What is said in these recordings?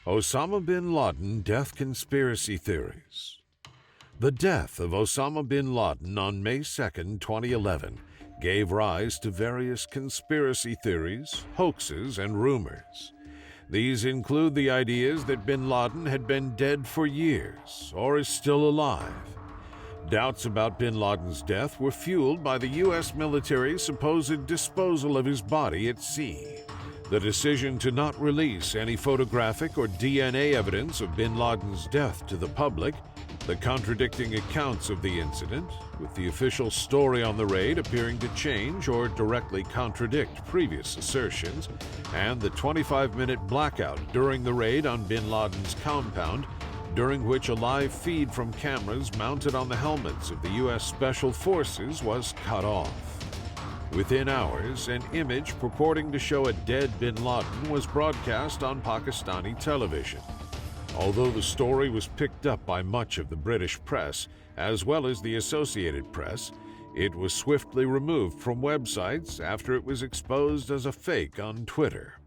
Osama Bin Laden death conspiracy theories. The death of Osama Bin Laden on May 2, 2011, gave rise to various conspiracy theories, hoaxes, and rumors. These include the ideas that Bin Laden had been dead for years or is still alive. Doubts about Bin Laden's death were fueled by the U.S. military's supposed disposal of his body at sea. The decision to not release any photographic or DNA evidence of Bin Laden's death to the public, the contradicting accounts of the incident, with the official story on the raid appearing to change or directly contradict previous assertions, and the 25-minute blackout during the raid on Bin Laden's compound, during which a live feed from cameras mounted on the helmets of the U.S. Special Forces was cut off. Within hours, an image purporting to show a dead Bin Laden was broadcast on Pakistani television. Although the story was picked up by much of the British press, as well as the Associated Press, it was swiftly removed from websites after it was exposed as a fake on Twitter.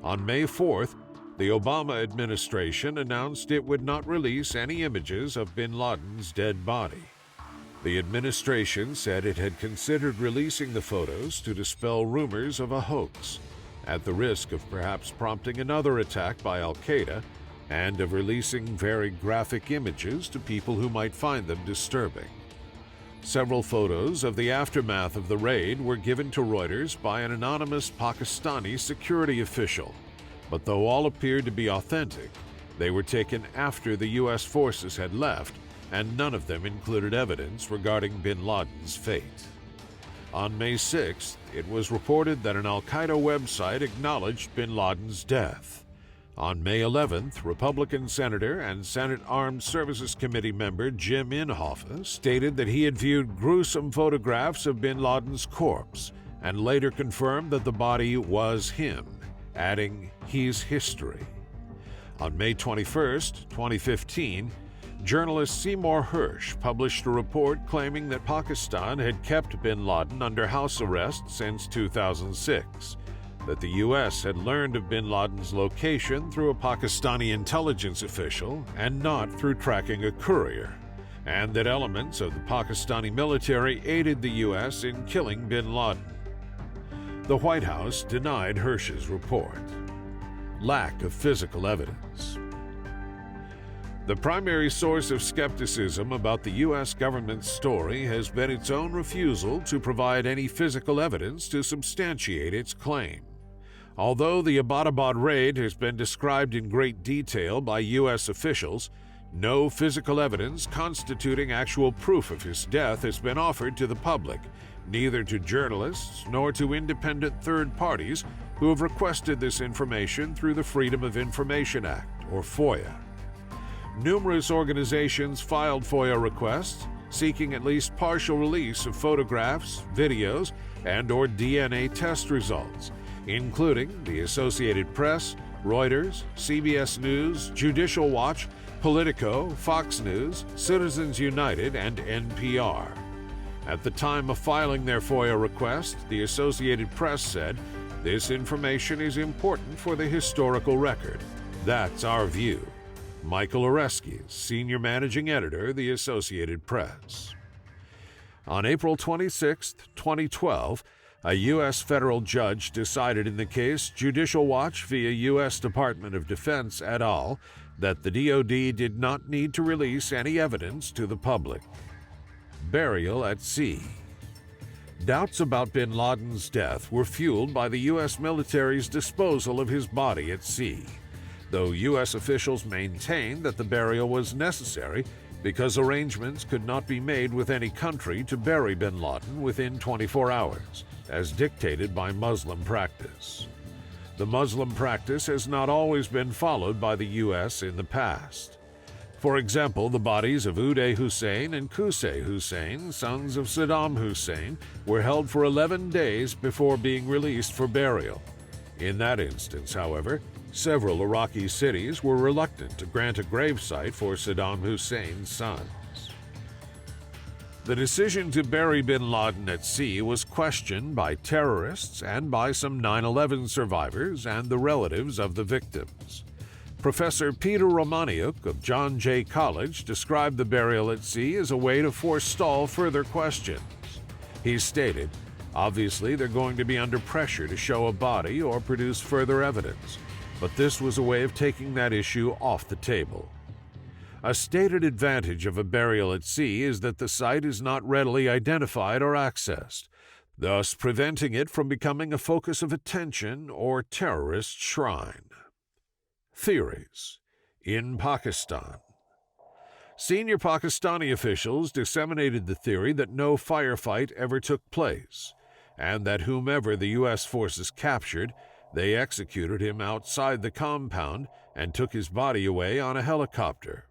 On May 4th, the Obama administration announced it would not release any images of Bin Laden's dead body. The administration said it had considered releasing the photos to dispel rumors of a hoax, at the risk of perhaps prompting another attack by al-Qaeda and of releasing very graphic images to people who might find them disturbing. Several photos of the aftermath of the raid were given to Reuters by an anonymous Pakistani security official, but though all appeared to be authentic, they were taken after the U.S. forces had left, and none of them included evidence regarding Bin Laden's fate. On May 6th, it was reported that an al-Qaeda website acknowledged Bin Laden's death. On May 11th, Republican Senator and Senate Armed Services Committee member Jim Inhofe stated that he had viewed gruesome photographs of Bin Laden's corpse and later confirmed that the body was him, adding, "He's history." On May 21st, 2015, journalist Seymour Hersh published a report claiming that Pakistan had kept Bin Laden under house arrest since 2006, that the U.S. had learned of Bin Laden's location through a Pakistani intelligence official and not through tracking a courier, and that elements of the Pakistani military aided the U.S. in killing Bin Laden. The White House denied Hersh's report. Lack of physical evidence. The primary source of skepticism about the U.S. government's story has been its own refusal to provide any physical evidence to substantiate its claim. Although the Abbottabad raid has been described in great detail by U.S. officials, no physical evidence constituting actual proof of his death has been offered to the public, neither to journalists nor to independent third parties who have requested this information through the Freedom of Information Act, or FOIA. Numerous organizations filed FOIA requests seeking at least partial release of photographs, videos, and/or DNA test results, including the Associated Press, Reuters, CBS News, Judicial Watch, Politico, Fox News, Citizens United, and NPR. At the time of filing their FOIA request, the Associated Press said, "This information is important for the historical record. That's our view." Michael Oreskes, Senior Managing Editor, The Associated Press. On April 26, 2012, a U.S. federal judge decided in the case Judicial Watch via U.S. Department of Defense et al. That the DoD did not need to release any evidence to the public. Burial at sea. Doubts about Bin Laden's death were fueled by the U.S. military's disposal of his body at sea, though U.S. officials maintained that the burial was necessary because arrangements could not be made with any country to bury Bin Laden within 24 hours, as dictated by Muslim practice. The Muslim practice has not always been followed by the U.S. in the past. For example, the bodies of Uday Hussein and Qusay Hussein, sons of Saddam Hussein, were held for 11 days before being released for burial. In that instance, however, several Iraqi cities were reluctant to grant a gravesite for Saddam Hussein's sons. The decision to bury Bin Laden at sea was questioned by terrorists and by some 9/11 survivors and the relatives of the victims. Professor Peter Romaniuk of John Jay College described the burial at sea as a way to forestall further questions. He stated, "Obviously, they're going to be under pressure to show a body or produce further evidence, but this was a way of taking that issue off the table." A stated advantage of a burial at sea is that the site is not readily identified or accessed, thus preventing it from becoming a focus of attention or terrorist shrine. Theories. In Pakistan. Senior Pakistani officials disseminated the theory that no firefight ever took place, and that whomever the U.S. forces captured, they executed him outside the compound and took his body away on a helicopter.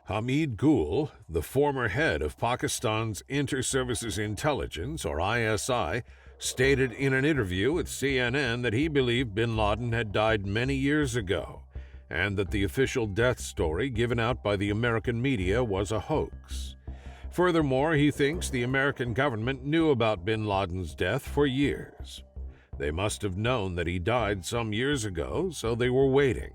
Hamid Gul, the former head of Pakistan's Inter-Services Intelligence, or ISI, stated in an interview with CNN that he believed bin Laden had died many years ago, and that the official death story given out by the American media was a hoax. Furthermore, he thinks the American government knew about bin Laden's death for years. They must have known that he died some years ago, so they were waiting.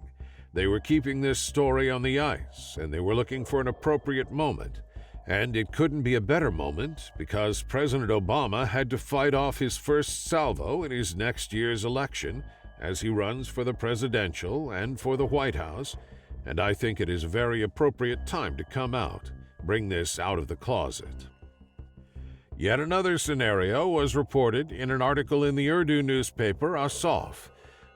They were keeping this story on the ice, and they were looking for an appropriate moment. And it couldn't be a better moment because President Obama had to fight off his first salvo in his next year's election as he runs for the presidential and for the White House, and I think it is a very appropriate time to come out, bring this out of the closet. Yet another scenario was reported in an article in the Urdu newspaper Asaf,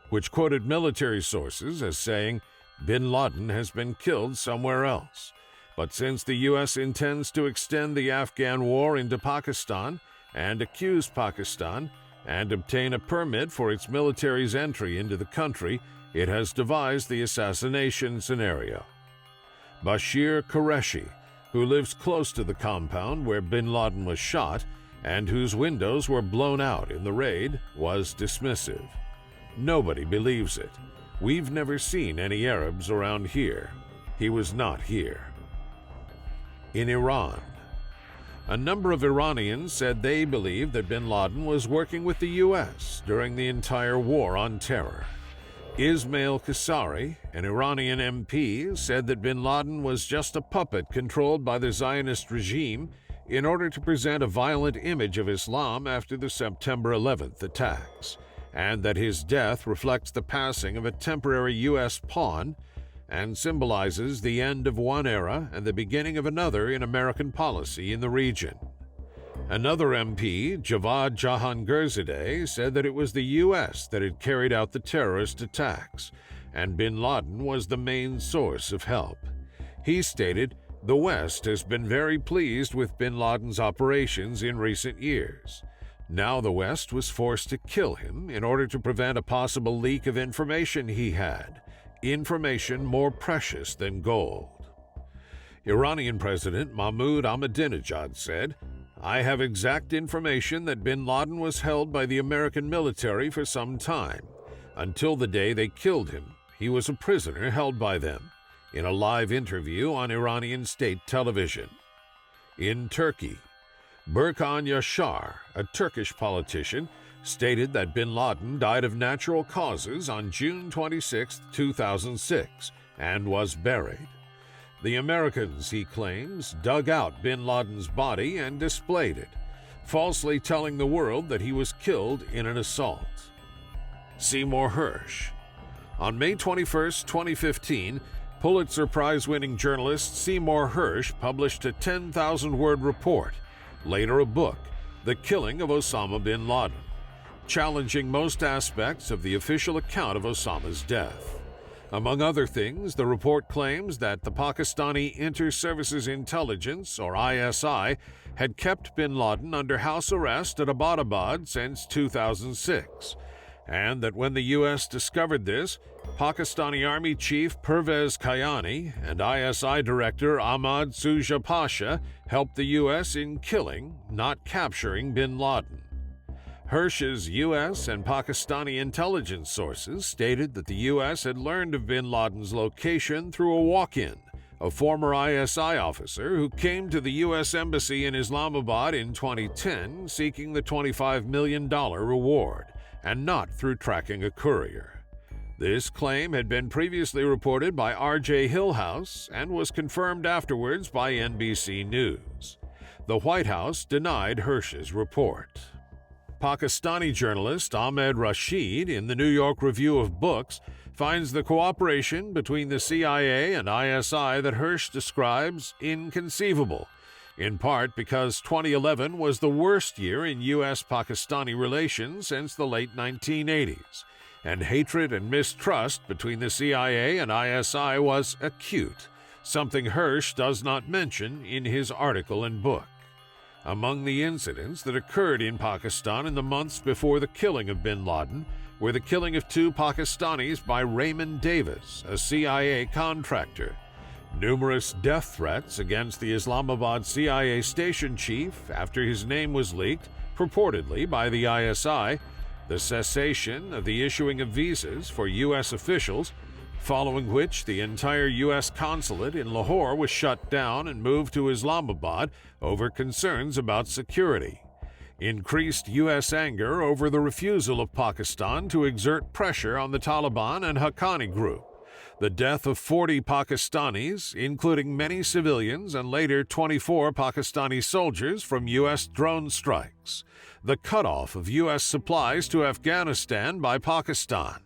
which quoted military sources as saying, "Bin Laden has been killed somewhere else. But since the U.S. intends to extend the Afghan war into Pakistan and accuse Pakistan and obtain a permit for its military's entry into the country, it has devised the assassination scenario." Bashir Qureshi, who lives close to the compound where bin Laden was shot and whose windows were blown out in the raid, was dismissive. "Nobody believes it. We've never seen any Arabs around here. He was not here." In Iran. A number of Iranians said they believed that bin Laden was working with the U.S. during the entire war on terror. Ismail Qasari, an Iranian MP, said that bin Laden was just a puppet controlled by the Zionist regime in order to present a violent image of Islam after the September 11th attacks, and that his death reflects the passing of a temporary U.S. pawn and symbolizes the end of one era and the beginning of another in American policy in the region. Another MP, Javad Jahangirzadeh, said that it was the U.S. that had carried out the terrorist attacks, and bin Laden was the main source of help. He stated, "The West has been very pleased with bin Laden's operations in recent years. Now the West was forced to kill him in order to prevent a possible leak of information he had. Information more precious than gold." Iranian President Mahmoud Ahmadinejad said, "I have exact information that bin Laden was held by the American military for some time. Until the day they killed him, he was a prisoner held by them," in a live interview on Iranian state television. In Turkey, Burkan Yashar, a Turkish politician, stated that bin Laden died of natural causes on June 26, 2006, and was buried. The Americans, he claims, dug out bin Laden's body and displayed it, falsely telling the world that he was killed in an assault. Seymour Hersh. On May 21, 2015, Pulitzer Prize-winning journalist Seymour Hersh published a 10,000-word report, later a book, The Killing of Osama Bin Laden, challenging most aspects of the official account of Osama's death. Among other things, the report claims that the Pakistani Inter-Services Intelligence, or ISI, had kept bin Laden under house arrest at Abbottabad since 2006, and that when the U.S. discovered this, Pakistani Army Chief Pervez Kayani and ISI Director Ahmad Suja Pasha helped the U.S. in killing, not capturing bin Laden. Hersh's U.S. and Pakistani intelligence sources stated that the U.S. had learned of bin Laden's location through a walk-in, a former ISI officer who came to the U.S. Embassy in Islamabad in 2010 seeking the $25 million reward, and not through tracking a courier. This claim had been previously reported by R.J. Hillhouse and was confirmed afterwards by NBC News. The White House denied Hersh's report. Pakistani journalist Ahmed Rashid, in the New York Review of Books, finds the cooperation between the CIA and ISI that Hersh describes inconceivable, in part because 2011 was the worst year in U.S.-Pakistani relations since the late 1980s, and hatred and mistrust between the CIA and ISI was acute, something Hersh does not mention in his article and book. Among the incidents that occurred in Pakistan in the months before the killing of bin Laden were the killing of 2 Pakistanis by Raymond Davis, a CIA contractor, numerous death threats against the Islamabad CIA station chief after his name was leaked, purportedly by the ISI, the cessation of the issuing of visas for U.S. officials, following which the entire U.S. consulate in Lahore was shut down and moved to Islamabad over concerns about security. Increased U.S. anger over the refusal of Pakistan to exert pressure on the Taliban and Haqqani group. The death of 40 Pakistanis, including many civilians and later 24 Pakistani soldiers from U.S. drone strikes. The cutoff of U.S. supplies to Afghanistan by Pakistan.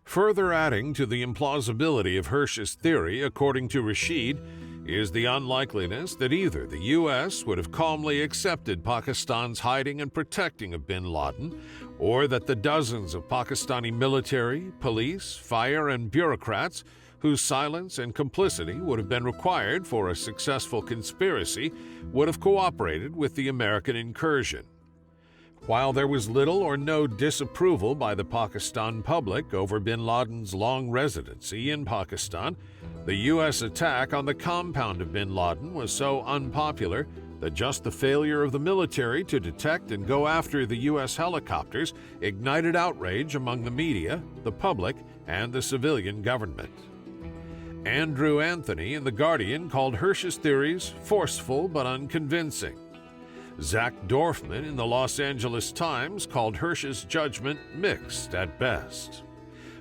Further adding to the implausibility of Hersh's theory, according to Rashid, is the unlikeliness that either the U.S. would have calmly accepted Pakistan's hiding and protecting of bin Laden, or that the dozens of Pakistani military, police, fire, and bureaucrats whose silence and complicity would have been required for a successful conspiracy would have cooperated with the American incursion. While there was little or no disapproval by the Pakistan public over bin Laden's long residency in Pakistan, the U.S. attack on the compound of bin Laden was so unpopular that just the failure of the military to detect and go after the U.S. helicopters ignited outrage among the media, the public, and the civilian government. Andrew Anthony in The Guardian called Hersh's theories forceful but unconvincing. Zach Dorfman in the Los Angeles Times called Hersh's judgment mixed at best.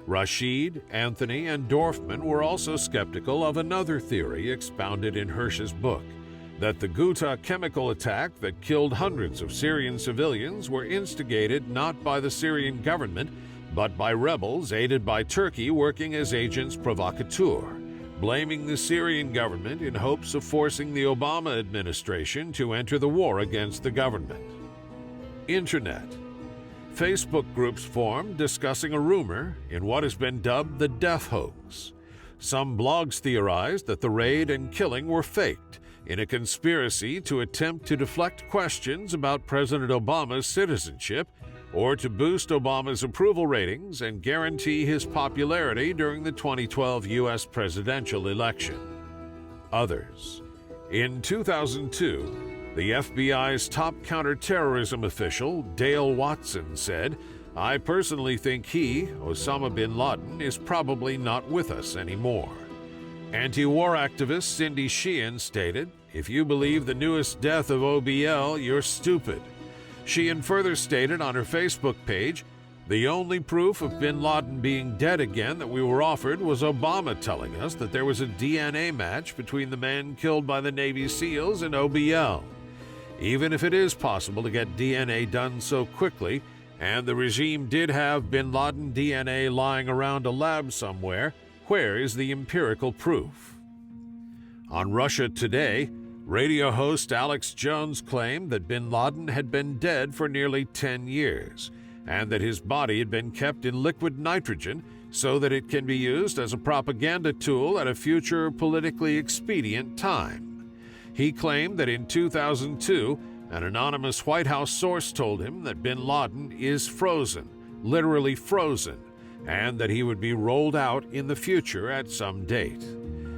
Rashid, Anthony, and Dorfman were also skeptical of another theory expounded in Hersh's book, that the Ghouta chemical attack that killed hundreds of Syrian civilians were instigated not by the Syrian government, but by rebels aided by Turkey working as agents provocateurs, blaming the Syrian government in hopes of forcing the Obama administration to enter the war against the government. Internet. Facebook groups formed discussing a rumor in what has been dubbed the death hoax. Some blogs theorized that the raid and killing were faked in a conspiracy to attempt to deflect questions about President Obama's citizenship or to boost Obama's approval ratings and guarantee his popularity during the 2012 U.S. presidential election. Others. In 2002, the FBI's top counterterrorism official, Dale Watson, said, "I personally think he, Osama Bin Laden, is probably not with us anymore." Anti-war activist Cindy Sheehan stated, "If you believe the newest death of OBL, you're stupid." Sheehan further stated on her Facebook page, "The only proof of bin Laden being dead again that we were offered was Obama telling us that there was a DNA match between the man killed by the Navy SEALs and OBL. Even if it is possible to get DNA done so quickly, and the regime did have bin Laden DNA lying around a lab somewhere, where is the empirical proof?" On Russia Today, radio host Alex Jones claimed that bin Laden had been dead for nearly 10 years, and that his body had been kept in liquid nitrogen so that it can be used as a propaganda tool at a future politically expedient time. He claimed that in 2002, an anonymous White House source told him that bin Laden is frozen, literally frozen, and that he would be rolled out in the future at some date.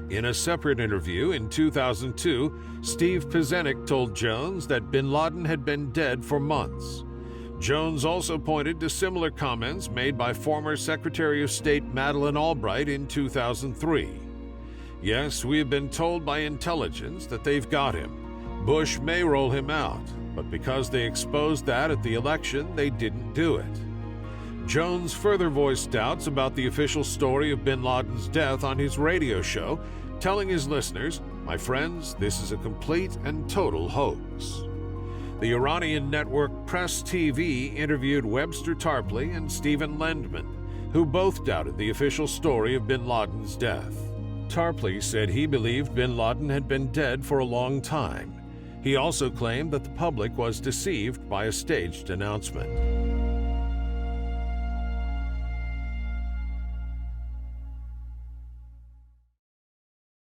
In a separate interview in 2002, Steve Pizenik told Jones that bin Laden had been dead for months. Jones also pointed to similar comments made by former Secretary of State Madeleine Albright in 2003. "Yes, we have been told by intelligence that they've got him. Bush may roll him out, but because they exposed that at the election, they didn't do it." Jones further voiced doubts about the official story of bin Laden's death on his radio show, telling his listeners, "My friends, this is a complete and total hoax." The Iranian network Press TV interviewed Webster Tarpley and Stephen Lendman, who both doubted the official story of bin Laden's death. Tarpley said he believed bin Laden had been dead for a long time. He also claimed that the public was deceived by a staged announcement.